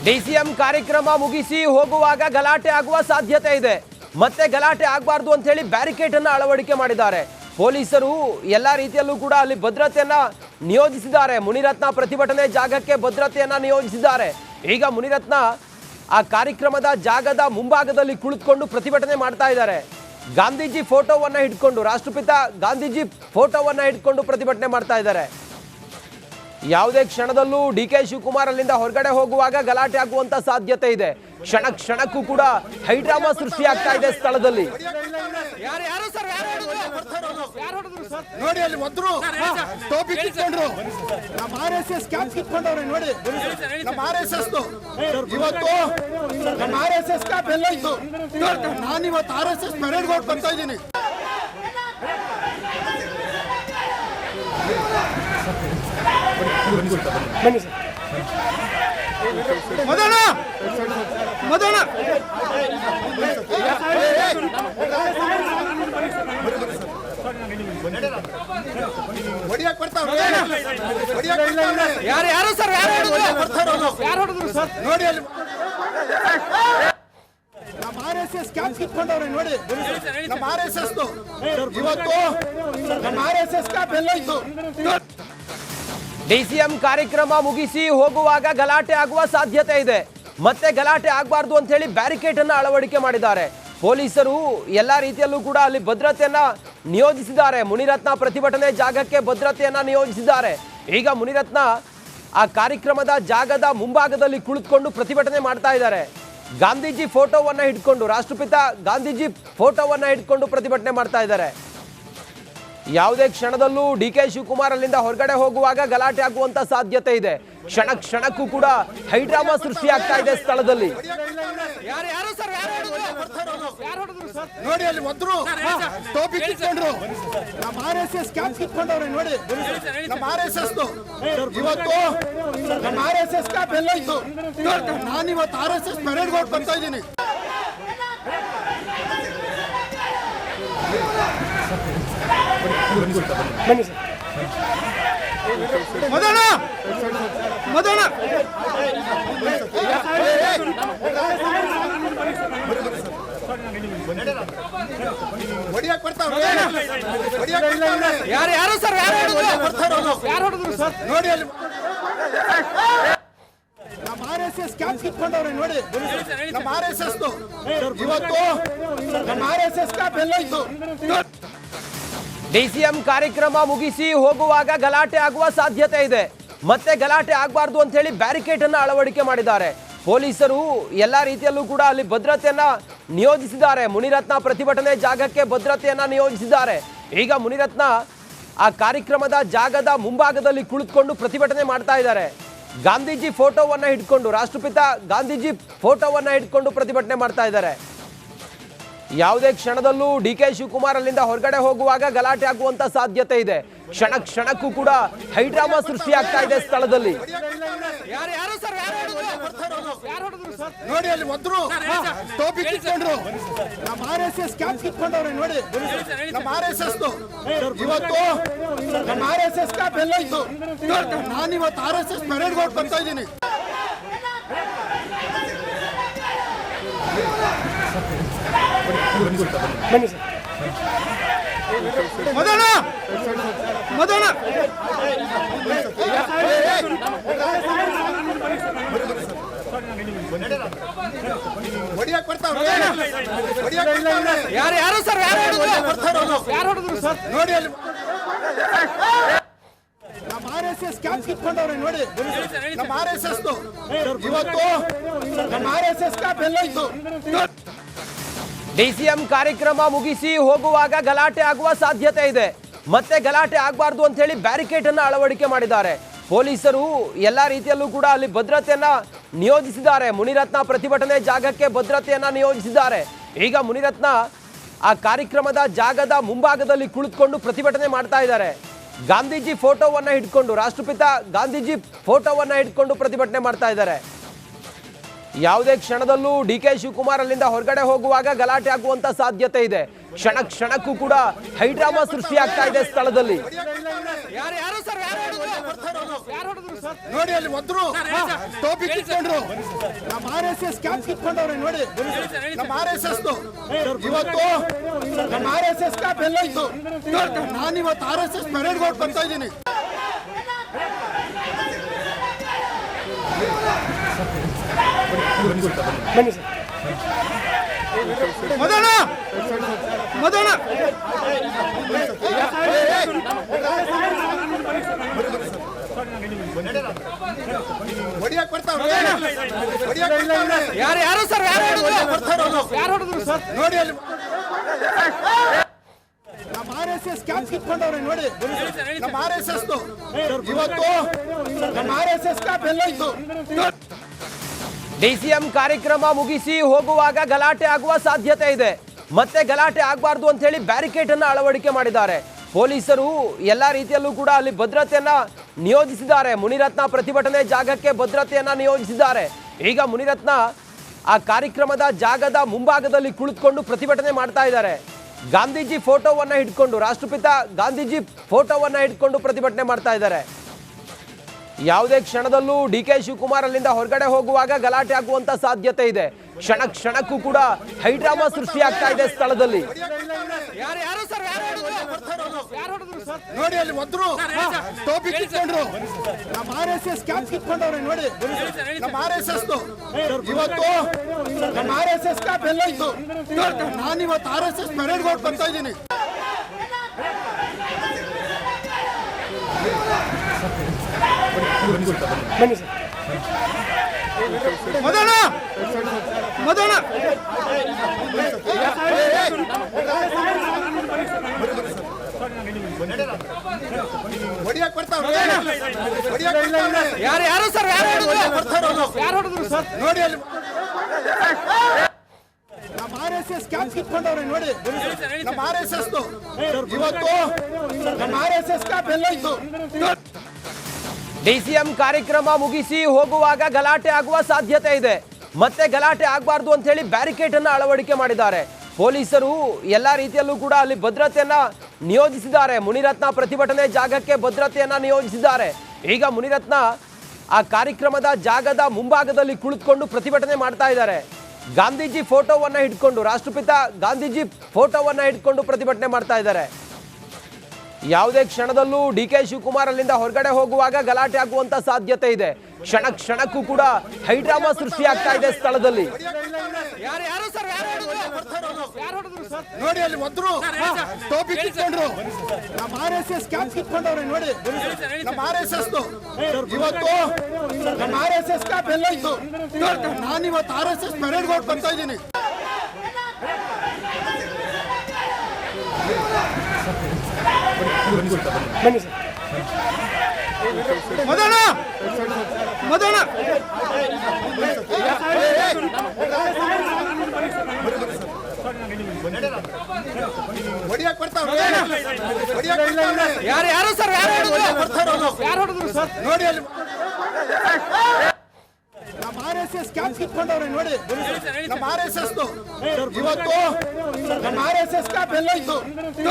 DCM ಕಾರ್ಯಕ್ರಮ ಮುಗಿಸಿ ಹೋಗುವಾಗ ಗಲಾಟೆ ಆಗುವ ಸಾಧ್ಯತೆ ಇದೆ. ಮತ್ತೆ ಗಲಾಟೆ ಆಗಬಾರದು ಅಂತ ಹೇಳಿ ಬ್ಯಾರಿಕೇಡ್ ಅನ್ನು ಅಳವಡಿಕೆ ಮಾಡಿದ್ದಾರೆ. ಪೊಲೀಸರು ಎಲ್ಲಾ ರೀತಿಯಲ್ಲೂ ಕೂಡ ಅಲ್ಲಿ ಭದ್ರತೆಯನ್ನ ನಿಯೋಜಿಸಿದ್ದಾರೆ. ಮುನಿರತ್ನ ಪ್ರತಿಭಟನೆ ಜಾಗಕ್ಕೆ ಭದ್ರತೆಯನ್ನ ನಿಯೋಜಿಸಿದ್ದಾರೆ. ಈಗ ಮುನಿರತ್ನ ಆ ಕಾರ್ಯಕ್ರಮದ ಜಾಗದ ಮುಂಭಾಗದಲ್ಲಿ ಕುಳಿತುಕೊಂಡು ಪ್ರತಿಭಟನೆ ಮಾಡ್ತಾ ಇದ್ದಾರೆ. ಗಾಂಧೀಜಿ ಫೋಟೋವನ್ನ ಹಿಡ್ಕೊಂಡು, ರಾಷ್ಟ್ರಪಿತ ಗಾಂಧೀಜಿ ಫೋಟೋವನ್ನ ಹಿಡ್ಕೊಂಡು ಪ್ರತಿಭಟನೆ ಮಾಡ್ತಾ ಇದ್ದಾರೆ. ಯಾವುದೇ ಕ್ಷಣದಲ್ಲೂ ಡಿ.ಕೆ. ಶಿವಕುಮಾರ್ ಅಲ್ಲಿಂದ ಹೊರಗಡೆ ಹೋಗುವಾಗ ಗಲಾಟೆ ಆಗುವಂತ ಸಾಧ್ಯತೆ ಇದೆ. ಕ್ಷಣಕ್ಕೂ ಕೂಡ ಹೈಡ್ರಾಮಾ ಸೃಷ್ಟಿ ಆಗ್ತಾ ಇದೆ ಸ್ಥಳದಲ್ಲಿ. ನೋಡಿ ಅಲ್ಲಿ ಒದ್ರು ಟೋಪಿ ಕಿತ್ಕೊಂಡ್ರು, ನಮ್ಮ RSS ಕ್ಯಾಪ್ ಕಿತ್ಕೊಂಡವ್ರೆ ನೋಡಿ. ನಮ್ಮ RSS ಇವತ್ತು ನಮ್ಮ RSS ಕ್ಯಾಪ್ ಎಲ್ಲ ಇತ್ತು. ನಾನಿವತ್ತು RSS ಮೆರವಣಿಗೆ ಹೊರಟು ಬರ್ತಾ ಇದ್ದೀನಿ. ಬನ್ನಿ ಸರ್. ಮದನ ಮದನ ಹೊಡಿಯಕ್ ಬರ್ತಾವ್ರೆ, ಯಾರು ಸರ್ ನೋಡಿ ಅಲ್ಲಿ ನಮ್ಮ RSS ಕ್ಯಾಪ್ ಕಿತ್ಕೊಂಡವ್ರೆ ನೋಡಿ. ನಮ್ಮ RSS ಇವತ್ತು ನಮ್ಮ RSS ಕ್ಯಾಪ್ ಎಲ್ಲ ಇತ್ತು. ಡಿಸಿಎಂ ಕಾರ್ಯಕ್ರಮ ಮುಗಿಸಿ ಹೋಗುವಾಗ ಗಲಾಟೆ ಆಗುವ ಸಾಧ್ಯತೆ ಇದೆ. ಮತ್ತೆ ಗಲಾಟೆ ಆಗಬಾರದು ಅಂತ ಹೇಳಿ ಬ್ಯಾರಿಕೇಡ್ ಅನ್ನು ಅಳವಡಿಕೆ ಮಾಡಿದ್ದಾರೆ. ಪೊಲೀಸರು ಎಲ್ಲಾ ರೀತಿಯಲ್ಲೂ ಕೂಡ ಅಲ್ಲಿ ಭದ್ರತೆಯನ್ನ ನಿಯೋಜಿಸಿದ್ದಾರೆ. ಮುನಿರತ್ನ ಪ್ರತಿಭಟನೆ ಜಾಗಕ್ಕೆ ಭದ್ರತೆಯನ್ನ ನಿಯೋಜಿಸಿದ್ದಾರೆ. ಈಗ ಮುನಿರತ್ನ ಆ ಕಾರ್ಯಕ್ರಮದ ಜಾಗದ ಮುಂಭಾಗದಲ್ಲಿ ಕುಳಿತುಕೊಂಡು ಪ್ರತಿಭಟನೆ ಮಾಡ್ತಾ ಇದ್ದಾರೆ. ಗಾಂಧೀಜಿ ಫೋಟೋವನ್ನ ಹಿಡ್ಕೊಂಡು, ರಾಷ್ಟ್ರಪಿತ ಗಾಂಧೀಜಿ ಫೋಟೋವನ್ನ ಹಿಡ್ಕೊಂಡು ಪ್ರತಿಭಟನೆ ಮಾಡ್ತಾ ಇದ್ದಾರೆ. ಯಾವುದೇ ಕ್ಷಣದಲ್ಲೂ ಡಿ.ಕೆ. ಶಿವಕುಮಾರ್ ಅಲ್ಲಿಂದ ಹೊರಗಡೆ ಹೋಗುವಾಗ ಗಲಾಟೆ ಆಗುವಂತ ಸಾಧ್ಯತೆ ಇದೆ. ಕ್ಷಣಕ್ಕೂ ಕೂಡ ಹೈಡ್ರಾಮಾ ಸೃಷ್ಟಿ ಆಗ್ತಾ ಇದೆ ಸ್ಥಳದಲ್ಲಿ. ನೋಡಿ ಅಲ್ಲಿ ಒದ್ರು ಟೋಪಿ ಕಿತ್ಕೊಂಡ್ರು, ನಮ್ಮ RSS ಕ್ಯಾಪ್ ಕಿತ್ಕೊಂಡವ್ರೆ ನೋಡಿ. ನಮ್ಮ RSS ಇವತ್ತು ನಮ್ಮ RSS ಕ್ಯಾಪ್ ಎಲ್ಲ ಇತ್ತು. ನಾನಿವತ್ತು RSS ಮೆರವಣಿಗೆ ಹೊರಟು ಬರ್ತಾ ಇದ್ದೀನಿ. ಬನ್ನಿ ಸರ್. ಮದನ ಮದನ ಹೊಡಿಯಕ್ ಬರ್ತಾವ್ರೆ, ಯಾರು ಸರ್ ನೋಡಿ ಅಲ್ಲಿ ನಮ್ಮ RSS ಕ್ಯಾಪ್ ಕಿತ್ಕೊಂಡವ್ರೆ ನೋಡಿ. ನಮ್ಮ RSS ಇವತ್ತು ನಮ್ಮ RSS ಕ್ಯಾಪ್ ಎಲ್ಲ ಇತ್ತು. ಡಿಸಿಎಂ ಕಾರ್ಯಕ್ರಮ ಮುಗಿಸಿ ಹೋಗುವಾಗ ಗಲಾಟೆ ಆಗುವ ಸಾಧ್ಯತೆ ಇದೆ. ಮತ್ತೆ ಗಲಾಟೆ ಆಗಬಾರದು ಅಂತ ಹೇಳಿ ಬ್ಯಾರಿಕೇಡ್ ಅನ್ನು ಅಳವಡಿಕೆ ಮಾಡಿದ್ದಾರೆ. ಪೊಲೀಸರು ಎಲ್ಲಾ ರೀತಿಯಲ್ಲೂ ಕೂಡ ಅಲ್ಲಿ ಭದ್ರತೆಯನ್ನ ನಿಯೋಜಿಸಿದ್ದಾರೆ. ಮುನಿರತ್ನ ಪ್ರತಿಭಟನೆ ಜಾಗಕ್ಕೆ ಭದ್ರತೆಯನ್ನ ನಿಯೋಜಿಸಿದ್ದಾರೆ. ಈಗ ಮುನಿರತ್ನ ಆ ಕಾರ್ಯಕ್ರಮದ ಜಾಗದ ಮುಂಭಾಗದಲ್ಲಿ ಕುಳಿತುಕೊಂಡು ಪ್ರತಿಭಟನೆ ಮಾಡ್ತಾ ಇದ್ದಾರೆ. ಗಾಂಧೀಜಿ ಫೋಟೋವನ್ನ ಹಿಡ್ಕೊಂಡು, ರಾಷ್ಟ್ರಪಿತ ಗಾಂಧೀಜಿ ಫೋಟೋವನ್ನ ಹಿಡ್ಕೊಂಡು ಪ್ರತಿಭಟನೆ ಮಾಡ್ತಾ ಇದ್ದಾರೆ. ಯಾವುದೇ ಕ್ಷಣದಲ್ಲೂ ಡಿ.ಕೆ. ಶಿವಕುಮಾರ್ ಅಲ್ಲಿಂದ ಹೊರಗಡೆ ಹೋಗುವಾಗ ಗಲಾಟೆ ಆಗುವಂತ ಸಾಧ್ಯತೆ ಇದೆ. ಕ್ಷಣಕ್ಕೂ ಕೂಡ ಹೈಡ್ರಾಮಾ ಸೃಷ್ಟಿ ಆಗ್ತಾ ಇದೆ ಸ್ಥಳದಲ್ಲಿ. ನೋಡಿ ಅಲ್ಲಿ ಒದ್ರು ಟೋಪಿ ಕಿತ್ಕೊಂಡ್ರು, ನಮ್ಮ RSS ಕ್ಯಾಪ್ ಕಿತ್ಕೊಂಡವ್ರೆ ನೋಡಿ. ನಮ್ಮ RSS ಇವತ್ತು ನಮ್ಮ RSS ಕ್ಯಾಪ್ ಎಲ್ಲ ಇತ್ತು. ನಾನಿವತ್ತು RSS ಮೆರವಣಿಗೆ ಹೊರಟು ಬರ್ತಾ ಇದ್ದೀನಿ. ಬನ್ನಿ ಸರ್. ಮದನ ಮದನ ಹೊಡಿಯಕ್ ಬರ್ತಾವ್ರೆ, ಯಾರು ಸರ್ ನೋಡಿ ಅಲ್ಲಿ ನಮ್ಮ RSS ಕ್ಯಾಪ್ ಕಿತ್ಕೊಂಡವ್ರೆ ನೋಡಿ. ನಮ್ಮ RSS ಇವತ್ತು ನಮ್ಮ RSS ಕ್ಯಾಪ್ ಎಲ್ಲ ಇತ್ತು. ಡಿಸಿಎಂ ಕಾರ್ಯಕ್ರಮ ಮುಗಿಸಿ ಹೋಗುವಾಗ ಗಲಾಟೆ ಆಗುವ ಸಾಧ್ಯತೆ ಇದೆ. ಮತ್ತೆ ಗಲಾಟೆ ಆಗಬಾರದು ಅಂತ ಹೇಳಿ ಬ್ಯಾರಿಕೇಡ್ ಅನ್ನು ಅಳವಡಿಕೆ ಮಾಡಿದ್ದಾರೆ. ಪೊಲೀಸರು ಎಲ್ಲಾ ರೀತಿಯಲ್ಲೂ ಕೂಡ ಅಲ್ಲಿ ಭದ್ರತೆಯನ್ನ ನಿಯೋಜಿಸಿದ್ದಾರೆ. ಮುನಿರತ್ನ ಪ್ರತಿಭಟನೆ ಜಾಗಕ್ಕೆ ಭದ್ರತೆಯನ್ನ ನಿಯೋಜಿಸಿದ್ದಾರೆ. ಈಗ ಮುನಿರತ್ನ ಆ ಕಾರ್ಯಕ್ರಮದ ಜಾಗದ ಮುಂಭಾಗದಲ್ಲಿ ಕುಳಿತುಕೊಂಡು ಪ್ರತಿಭಟನೆ ಮಾಡ್ತಾ ಇದ್ದಾರೆ. ಗಾಂಧೀಜಿ ಫೋಟೋವನ್ನ ಹಿಡ್ಕೊಂಡು, ರಾಷ್ಟ್ರಪಿತ ಗಾಂಧೀಜಿ ಫೋಟೋವನ್ನ ಹಿಡ್ಕೊಂಡು ಪ್ರತಿಭಟನೆ ಮಾಡ್ತಾ ಇದ್ದಾರೆ. ಯಾವುದೇ ಕ್ಷಣದಲ್ಲೂ ಡಿ ಕೆ ಶಿವಕುಮಾರ್ ಅಲ್ಲಿಂದ ಹೊರಗಡೆ ಹೋಗುವಾಗ ಗಲಾಟೆ ಆಗುವಂತ ಸಾಧ್ಯತೆ ಇದೆ. ಕ್ಷಣ ಕ್ಷಣಕ್ಕೂ ಕೂಡ ಹೈಡ್ರಾಮಾ ಸೃಷ್ಟಿ ಆಗ್ತಾ ಇದೆ ಸ್ಥಳದಲ್ಲಿ. ನೋಡಿ ಅಲ್ಲಿ ಒದ್ರು ಟೋಪಿ ಕಿತ್ಕೊಂಡ್ರು. ನಮ್ಮ RSS ಕ್ಯಾಪ್ ಕಿತ್ಕೊಂಡವ್ರೆ ನೋಡಿ. ನಮ್ಮ RSS ಇವತ್ತು ನಮ್ಮ RSS ಕ್ಯಾಪ್ ಎಲ್ಲ ಇತ್ತು. ನಾನಿವತ್ತು RSS ಪರೇಡ್ ಗೋಡ್ ಬರ್ತಾ ಇದ್ದೀನಿ. ಬನ್ನಿ ಸರ್. ಮದನ ಮದನ ಹೊಡಿಯಕ್ ಬರ್ತಾವ್ರೆ. ಯಾರು ಸರ್ ನೋಡಿ ಅಲ್ಲಿ ನಮ್ಮ RSS ಕ್ಯಾಪ್ ಕಿತ್ಕೊಂಡವ್ರೆ ನೋಡಿ. ನಮ್ಮ RSS ಇವತ್ತು ನಮ್ಮ RSS ಕ್ಯಾಪ್ ಎಲ್ಲ ಇತ್ತು. ಡಿಸಿಎಂ ಕಾರ್ಯಕ್ರಮ ಮುಗಿಸಿ ಹೋಗುವಾಗ ಗಲಾಟೆ ಆಗುವ ಸಾಧ್ಯತೆ ಇದೆ. ಮತ್ತೆ ಗಲಾಟೆ ಆಗಬಾರ್ದು ಅಂತ ಹೇಳಿ ಬ್ಯಾರಿಕೇಡ್ ಅನ್ನ ಅಳವಡಿಕೆ ಮಾಡಿದ್ದಾರೆ. ಪೊಲೀಸರು ಎಲ್ಲಾ ರೀತಿಯಲ್ಲೂ ಕೂಡ ಅಲ್ಲಿ ಭದ್ರತೆಯನ್ನ ನಿಯೋಜಿಸಿದ್ದಾರೆ. ಮುನಿರತ್ನ ಪ್ರತಿಭಟನೆ ಜಾಗಕ್ಕೆ ಭದ್ರತೆಯನ್ನ ನಿಯೋಜಿಸಿದ್ದಾರೆ. ಈಗ ಮುನಿರತ್ನ ಆ ಕಾರ್ಯಕ್ರಮದ ಜಾಗದ ಮುಂಭಾಗದಲ್ಲಿ ಕುಳಿತುಕೊಂಡು ಪ್ರತಿಭಟನೆ ಮಾಡ್ತಾ ಇದ್ದಾರೆ. ಗಾಂಧೀಜಿ ಫೋಟೋವನ್ನ ಹಿಡ್ಕೊಂಡು, ರಾಷ್ಟ್ರಪಿತ ಗಾಂಧೀಜಿ ಫೋಟೋವನ್ನ ಹಿಡ್ಕೊಂಡು ಪ್ರತಿಭಟನೆ ಮಾಡ್ತಾ ಇದ್ದಾರೆ. ಯಾವುದೇ ಕ್ಷಣದಲ್ಲೂ ಡಿ ಕೆ ಶಿವಕುಮಾರ್ ಅಲ್ಲಿಂದ ಹೊರಗಡೆ ಹೋಗುವಾಗ ಗಲಾಟೆ ಆಗುವಂತ ಸಾಧ್ಯತೆ ಇದೆ. ಕ್ಷಣ ಕ್ಷಣಕ್ಕೂ ಕೂಡ ಹೈಡ್ರಾಮಾ ಸೃಷ್ಟಿ ಆಗ್ತಾ ಇದೆ ಸ್ಥಳದಲ್ಲಿ. ನೋಡಿ ಅಲ್ಲಿ ಒದ್ರು ಟೋಪಿ ಕಿತ್ಕೊಂಡ್ರು. ನಮ್ಮ RSS ಕ್ಯಾಪ್ ಕಿತ್ಕೊಂಡವ್ರೆ ನೋಡಿ. ನಮ್ಮ RSS ಇವತ್ತು ನಮ್ಮ RSS ಕ್ಯಾಪ್ ಎಲ್ಲ ಇತ್ತು. ನಾನಿವತ್ತು RSS ಪರೇಡ್ ಗೋಡ್ ಬರ್ತಾ ಇದ್ದೀನಿ. ಬನ್ನಿ ಸರ್. ಮದನ ಮದನ ಹೊಡಿಯಕ್ ಬರ್ತಾವ್ರೆ. ಯಾರು ಸರ್ ನೋಡಿ ಅಲ್ಲಿ ನಮ್ಮ RSS ಕ್ಯಾಪ್ ಕಿತ್ಕೊಂಡವ್ರೆ ನೋಡಿ. ನಮ್ಮ RSS ಇವತ್ತು ನಮ್ಮ RSS ಕ್ಯಾಪ್ ಎಲ್ಲ ಇತ್ತು. ಡಿಸಿಎಂ ಕಾರ್ಯಕ್ರಮ ಮುಗಿಸಿ ಹೋಗುವಾಗ ಗಲಾಟೆ ಆಗುವ ಸಾಧ್ಯತೆ ಇದೆ. ಮತ್ತೆ ಗಲಾಟೆ ಆಗಬಾರ್ದು ಅಂತ ಹೇಳಿ ಬ್ಯಾರಿಕೇಡ್ ಅನ್ನ ಅಳವಡಿಕೆ ಮಾಡಿದ್ದಾರೆ. ಪೊಲೀಸರು ಎಲ್ಲಾ ರೀತಿಯಲ್ಲೂ ಕೂಡ ಅಲ್ಲಿ ಭದ್ರತೆಯನ್ನ ನಿಯೋಜಿಸಿದ್ದಾರೆ. ಮುನಿರತ್ನ ಪ್ರತಿಭಟನೆ ಜಾಗಕ್ಕೆ ಭದ್ರತೆಯನ್ನ ನಿಯೋಜಿಸಿದ್ದಾರೆ. ಈಗ ಮುನಿರತ್ನ ಆ ಕಾರ್ಯಕ್ರಮದ ಜಾಗದ ಮುಂಭಾಗದಲ್ಲಿ ಕುಳಿತುಕೊಂಡು ಪ್ರತಿಭಟನೆ ಮಾಡ್ತಾ ಇದ್ದಾರೆ. ಗಾಂಧೀಜಿ ಫೋಟೋವನ್ನ ಹಿಡ್ಕೊಂಡು, ರಾಷ್ಟ್ರಪಿತ ಗಾಂಧೀಜಿ ಫೋಟೋವನ್ನ ಹಿಡ್ಕೊಂಡು ಪ್ರತಿಭಟನೆ ಮಾಡ್ತಾ ಇದ್ದಾರೆ. ಯಾವುದೇ ಕ್ಷಣದಲ್ಲೂ ಡಿ ಕೆ ಶಿವಕುಮಾರ್ ಅಲ್ಲಿಂದ ಹೊರಗಡೆ ಹೋಗುವಾಗ ಗಲಾಟೆ ಆಗುವಂತ ಸಾಧ್ಯತೆ ಇದೆ. ಕ್ಷಣ ಕ್ಷಣಕ್ಕೂ ಕೂಡ ಹೈಡ್ರಾಮಾ ಸೃಷ್ಟಿ ಆಗ್ತಾ ಇದೆ ಸ್ಥಳದಲ್ಲಿ. ನೋಡಿ ಅಲ್ಲಿ ಒದ್ರು ಟೋಪಿ ಕಿತ್ಕೊಂಡ್ರು. ನಮ್ಮ RSS ಕ್ಯಾಪ್ ಕಿತ್ಕೊಂಡವ್ರೆ ನೋಡಿ. ನಮ್ಮ RSS ಇವತ್ತು ನಮ್ಮ RSS ಕ್ಯಾಪ್ ಎಲ್ಲ ಇತ್ತು. ನಾನಿವತ್ತು RSS ಪರೇಡ್ ಗೋಡ್ ಬರ್ತಾ ಇದ್ದೀನಿ. ಬನ್ನಿ ಸರ್. ಮದನ ಮದನ ಹೊಡಿಯಕ್ ಬರ್ತಾವ್ರೆ. ಯಾರು ಸರ್ ನೋಡಿ ಅಲ್ಲಿ ನಮ್ಮ RSS ಕ್ಯಾಪ್ ಕಿತ್ಕೊಂಡವ್ರೆ ನೋಡಿ. ನಮ್ಮ RSS ಇವತ್ತು ನಮ್ಮ RSS ಕ್ಯಾಪ್ ಎಲ್ಲ ಇತ್ತು.